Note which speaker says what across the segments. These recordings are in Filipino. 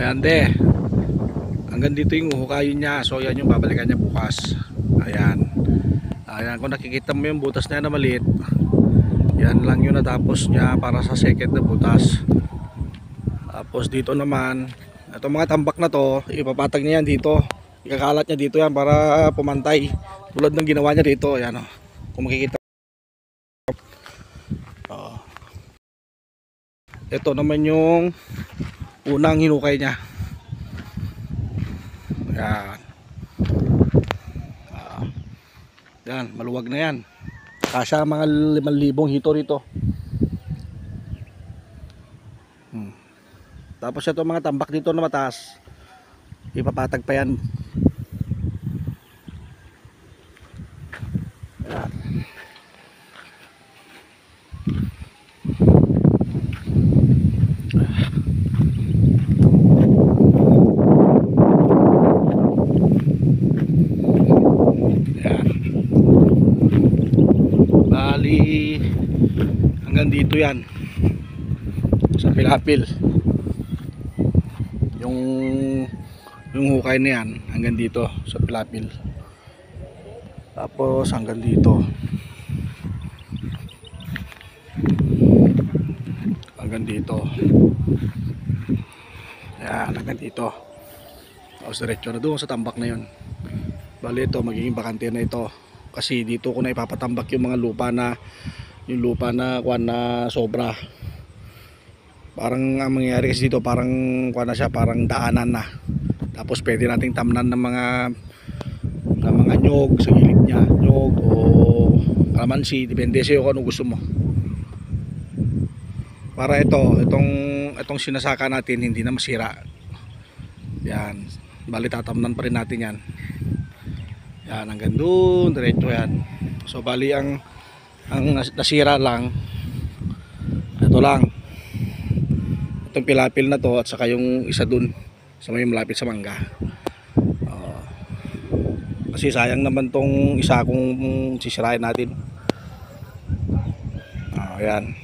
Speaker 1: Ayan de, hanggang dito yung uhukayin niya. So yan yung babalikan niya bukas. Ayan. Ayan, kung nakikita mo yung butas na yan na maliit, yan lang yung natapos niya para sa second na butas. Tapos dito naman, itong mga tambak na to, ipapatag niya yan dito. Ikakalat niya dito yan para pumantay. Tulad ng ginawa niya dito. Ayan o, kung makikita. Ito naman yung unang hinukay niya. Ayan. Yan, maluwag na yan. Kasya mga 5,000 hito rito. Tapos ito mga tambak dito na mataas, ipapatag pa yan. Ayan. Bali hanggang dito yan sa pilapil. Yung hukay na yan hanggang dito sa pilapil. Tapos hanggang dito. Hanggang dito. Ayan, hanggang dito. Tapos diretso na doon sa tambak na yun. Bali ito, magiging bakante na ito. Kasi dito ko na ipapatambak yung mga lupa na kuwan na sobra. Parang ang mangyayari kasi dito, parang kuwan na siya, parang daanan na. Tapos pwede nating tamnan ng mga nyog sa gilid niya, nyog o kalamansi, depende sa'yo kung ano gusto mo. Para itong sinasaka natin hindi na masira. Yan, bali tatamnan pa rin natin yan. Yan, hanggang doon, diretso yan. So bali ang nasira lang, ito lang, itong pilapil na to at saka yung isa dun sa may malapit sa mangga. Kasi sayang naman tong isa kung sisirain natin. Ayan.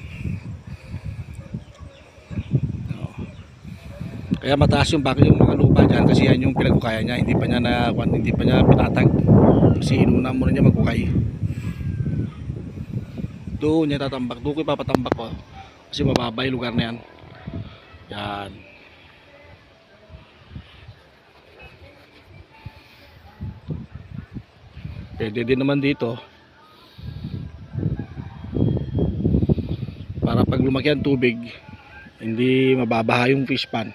Speaker 1: Kaya mataas yung mga lupa dyan kasi yan yung pinagkukaya niya. Hindi pa niya pinatag. Kasi inuna muna niya magkukay. Doon niya tatambak. Doon ko ipapatambak ko. Kasi mababa yung lugar na yan. Yan. Pwede din naman dito. Para pag lumaki ang tubig, hindi mababaha yung fish pan.